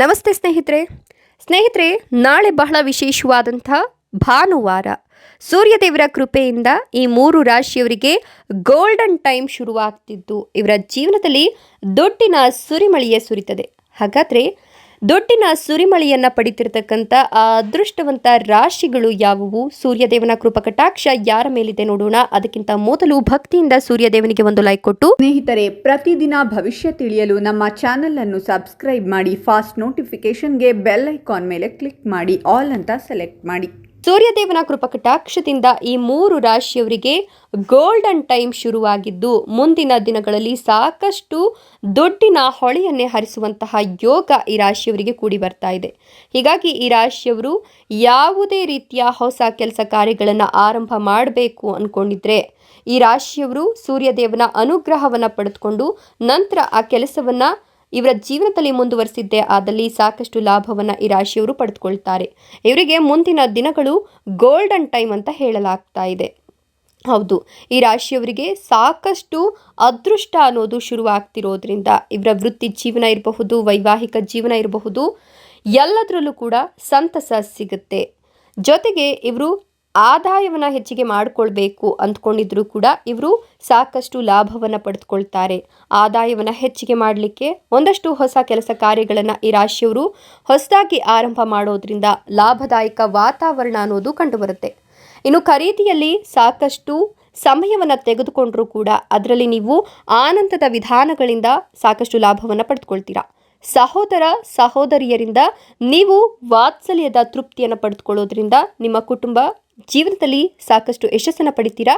ನಮಸ್ತೆ ಸ್ನೇಹಿತರೆ ನಾಳೆ ಬಹಳ ವಿಶೇಷವಾದಂಥ ಭಾನುವಾರ. ಸೂರ್ಯದೇವರ ಕೃಪೆಯಿಂದ ಈ 3 ರಾಶಿಯವರಿಗೆ ಗೋಲ್ಡನ್ ಟೈಮ್ ಶುರುವಾಗ್ತಿದ್ದು ಇವರ ಜೀವನದಲ್ಲಿ ದುಡ್ಡಿನ ಸುರಿಮಳೆಯೇ ಸುರಿತದೆ. ಹಾಗಾದರೆ ದುಡ್ಡಿನ ಸುರಿಮಳೆಯನ್ನು ಪಡಿತಿರ್ತಕ್ಕಂಥ ಆ ಅದೃಷ್ಟವಂತ ರಾಶಿಗಳು ಯಾವುವು, ಸೂರ್ಯದೇವನ ಕೃಪಕಟಾಕ್ಷ ಯಾರ ಮೇಲಿದೆ ನೋಡೋಣ. ಅದಕ್ಕಿಂತ ಮೊದಲು ಭಕ್ತಿಯಿಂದ ಸೂರ್ಯದೇವನಿಗೆ ಒಂದು ಲೈಕ್ ಕೊಟ್ಟು ಸ್ನೇಹಿತರೆ, ಪ್ರತಿದಿನ ಭವಿಷ್ಯ ತಿಳಿಯಲು ನಮ್ಮ ಚಾನೆಲ್ ಅನ್ನು ಸಬ್ಸ್ಕ್ರೈಬ್ ಮಾಡಿ. ಫಾಸ್ಟ್ ನೋಟಿಫಿಕೇಶನ್ಗೆ ಬೆಲ್ ಐಕಾನ್ ಮೇಲೆ ಕ್ಲಿಕ್ ಮಾಡಿ, ಆಲ್ ಅಂತ ಸೆಲೆಕ್ಟ್ ಮಾಡಿ. ಸೂರ್ಯದೇವನ ಕೃಪಕಟಾಕ್ಷದಿಂದ ಈ 3 ರಾಶಿಯವರಿಗೆ ಗೋಲ್ಡನ್ ಟೈಮ್ ಶುರುವಾಗಿದ್ದು ಮುಂದಿನ ದಿನಗಳಲ್ಲಿ ಸಾಕಷ್ಟು ದುಡ್ಡಿನ ಹೊಳೆಯನ್ನೇ ಹರಿಸುವಂತಹ ಯೋಗ ಈ ರಾಶಿಯವರಿಗೆ ಕೂಡಿ ಬರ್ತಾ ಇದೆ. ಹೀಗಾಗಿ ಈ ರಾಶಿಯವರು ಯಾವುದೇ ರೀತಿಯ ಹೊಸ ಕೆಲಸ ಕಾರ್ಯಗಳನ್ನು ಆರಂಭ ಮಾಡಬೇಕು ಅಂದ್ಕೊಂಡಿದ್ರೆ ಈ ರಾಶಿಯವರು ಸೂರ್ಯದೇವನ ಅನುಗ್ರಹವನ್ನು ಪಡೆದುಕೊಂಡು ನಂತರ ಆ ಕೆಲಸವನ್ನು ಇವರ ಜೀವನದಲ್ಲಿ ಮುಂದುವರಿಸಿದ್ದೇ ಆದಲ್ಲಿ ಸಾಕಷ್ಟು ಲಾಭವನ್ನು ಈ ರಾಶಿಯವರು ಪಡೆದುಕೊಳ್ತಾರೆ. ಇವರಿಗೆ ಮುಂದಿನ ದಿನಗಳು ಗೋಲ್ಡನ್ ಟೈಮ್ ಅಂತ ಹೇಳಲಾಗ್ತಾ ಇದೆ. ಹೌದು, ಈ ರಾಶಿಯವರಿಗೆ ಸಾಕಷ್ಟು ಅದೃಷ್ಟ ಅನ್ನೋದು ಶುರುವಾಗ್ತಿರೋದ್ರಿಂದ ಇವರ ವೃತ್ತಿ ಜೀವನ ಇರಬಹುದು, ವೈವಾಹಿಕ ಜೀವನ ಇರಬಹುದು, ಎಲ್ಲದರಲ್ಲೂ ಕೂಡ ಸಂತಸ ಸಿಗುತ್ತೆ. ಜೊತೆಗೆ ಇವರು ಆದಾಯವನ್ನು ಹೆಚ್ಚಿಗೆ ಮಾಡಿಕೊಳ್ಬೇಕು ಅಂದ್ಕೊಂಡಿದ್ರು ಕೂಡ ಇವರು ಸಾಕಷ್ಟು ಲಾಭವನ್ನು ಪಡೆದುಕೊಳ್ತಾರೆ. ಆದಾಯವನ್ನು ಹೆಚ್ಚಿಗೆ ಮಾಡಲಿಕ್ಕೆ ಒಂದಷ್ಟು ಹೊಸ ಕೆಲಸ ಕಾರ್ಯಗಳನ್ನು ಈ ರಾಶಿಯವರು ಹೊಸದಾಗಿ ಆರಂಭ ಮಾಡೋದ್ರಿಂದ ಲಾಭದಾಯಕ ವಾತಾವರಣ ಅನ್ನೋದು ಕಂಡುಬರುತ್ತೆ. ಇನ್ನು ಖರೀದಿಯಲ್ಲಿ ಸಾಕಷ್ಟು ಸಮಯವನ್ನು ತೆಗೆದುಕೊಂಡರೂ ಕೂಡ ಅದರಲ್ಲಿ ನೀವು ಆನಂದದ ವಿಧಾನಗಳಿಂದ ಸಾಕಷ್ಟು ಲಾಭವನ್ನು ಪಡೆದುಕೊಳ್ತೀರಾ. ಸಹೋದರ ಸಹೋದರಿಯರಿಂದ ನೀವು ವಾತ್ಸಲ್ಯದ ತೃಪ್ತಿಯನ್ನು ಪಡೆದುಕೊಳ್ಳೋದ್ರಿಂದ ನಿಮ್ಮ ಕುಟುಂಬ ಜೀವನದಲ್ಲಿ ಸಾಕಷ್ಟು ಯಶಸ್ಸನ್ನು ಪಡಿತೀರಾ.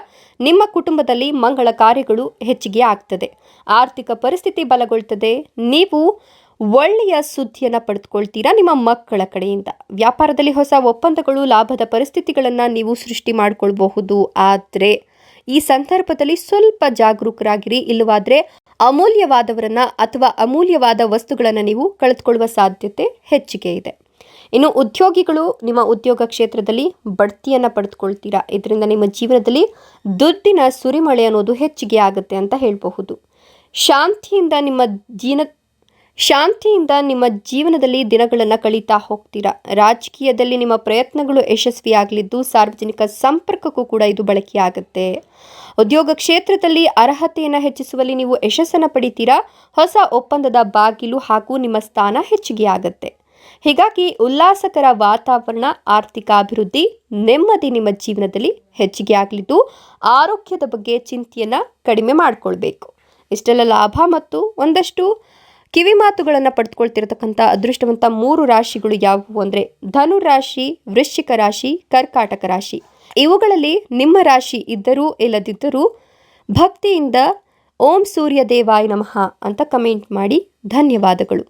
ನಿಮ್ಮ ಕುಟುಂಬದಲ್ಲಿ ಮಂಗಳ ಕಾರ್ಯಗಳು ಹೆಚ್ಚಿಗೆ ಆಗ್ತದೆ. ಆರ್ಥಿಕ ಪರಿಸ್ಥಿತಿ ಬಲಗೊಳ್ತದೆ. ನೀವು ಒಳ್ಳೆಯ ಸುದ್ದಿಯನ್ನು ಪಡೆದುಕೊಳ್ತೀರಾ ನಿಮ್ಮ ಮಕ್ಕಳ ಕಡೆಯಿಂದ. ವ್ಯಾಪಾರದಲ್ಲಿ ಹೊಸ ಒಪ್ಪಂದಗಳು, ಲಾಭದ ಪರಿಸ್ಥಿತಿಗಳನ್ನು ನೀವು ಸೃಷ್ಟಿ ಮಾಡಿಕೊಳ್ಬಹುದು. ಆದರೆ ಈ ಸಂದರ್ಭದಲ್ಲಿ ಸ್ವಲ್ಪ ಜಾಗರೂಕರಾಗಿರಿ, ಇಲ್ಲವಾದರೆ ಅಮೂಲ್ಯವಾದವರನ್ನು ಅಥವಾ ಅಮೂಲ್ಯವಾದ ವಸ್ತುಗಳನ್ನು ನೀವು ಕಳೆದುಕೊಳ್ಳುವ ಸಾಧ್ಯತೆ ಹೆಚ್ಚಿಗೆ ಇದೆ. ಇನ್ನು ಉದ್ಯೋಗಿಗಳು ನಿಮ್ಮ ಉದ್ಯೋಗ ಕ್ಷೇತ್ರದಲ್ಲಿ ಬಡ್ತಿಯನ್ನು ಪಡೆದುಕೊಳ್ತೀರಾ. ಇದರಿಂದ ನಿಮ್ಮ ಜೀವನದಲ್ಲಿ ದುಡ್ಡಿನ ಸುರಿಮಳೆ ಅನ್ನೋದು ಹೆಚ್ಚಿಗೆ ಆಗುತ್ತೆ ಅಂತ ಹೇಳಬಹುದು. ಶಾಂತಿಯಿಂದ ನಿಮ್ಮ ಜೀವನದಲ್ಲಿ ದಿನಗಳನ್ನು ಕಳೀತಾ ಹೋಗ್ತೀರಾ. ರಾಜಕೀಯದಲ್ಲಿ ನಿಮ್ಮ ಪ್ರಯತ್ನಗಳು ಯಶಸ್ವಿಯಾಗಲಿದ್ದು ಸಾರ್ವಜನಿಕ ಸಂಪರ್ಕಕ್ಕೂ ಕೂಡ ಇದು ಬಳಕೆಯಾಗುತ್ತೆ. ಉದ್ಯೋಗ ಕ್ಷೇತ್ರದಲ್ಲಿ ಅರ್ಹತೆಯನ್ನು ಹೆಚ್ಚಿಸುವಲ್ಲಿ ನೀವು ಯಶಸ್ಸನ್ನು ಪಡಿತೀರಾ. ಹೊಸ ಒಪ್ಪಂದದ ಬಾಗಿಲು ಹಾಗೂ ನಿಮ್ಮ ಸ್ಥಾನ ಹೆಚ್ಚಿಗೆ ಆಗುತ್ತೆ. ಹೀಗಾಗಿ ಉಲ್ಲಾಸಕರ ವಾತಾವರಣ, ಆರ್ಥಿಕ ಅಭಿವೃದ್ಧಿ, ನೆಮ್ಮದಿ ನಿಮ್ಮ ಜೀವನದಲ್ಲಿ ಹೆಚ್ಚಿಗೆ ಆಗಲಿದ್ದು ಆರೋಗ್ಯದ ಬಗ್ಗೆ ಚಿಂತೆಯನ್ನು ಕಡಿಮೆ ಮಾಡಿಕೊಳ್ಬೇಕು. ಇಷ್ಟೆಲ್ಲ ಲಾಭ ಮತ್ತು ಒಂದಷ್ಟು ಕಿವಿ ಮಾತುಗಳನ್ನು ಪಡೆದುಕೊಳ್ತಿರತಕ್ಕಂಥ ಅದೃಷ್ಟವಂತ 3 ರಾಶಿಗಳು ಯಾವುವು ಅಂದರೆ ಧನುರಾಶಿ, ವೃಶ್ಚಿಕ ರಾಶಿ, ಕರ್ಕಾಟಕ ರಾಶಿ. ಇವುಗಳಲ್ಲಿ ನಿಮ್ಮ ರಾಶಿ ಇದ್ದರೂ ಇಲ್ಲದಿದ್ದರೂ ಭಕ್ತಿಯಿಂದ ಓಂ ಸೂರ್ಯ ದೇವಾಯ ನಮಃ ಅಂತ ಕಮೆಂಟ್ ಮಾಡಿ. ಧನ್ಯವಾದಗಳು.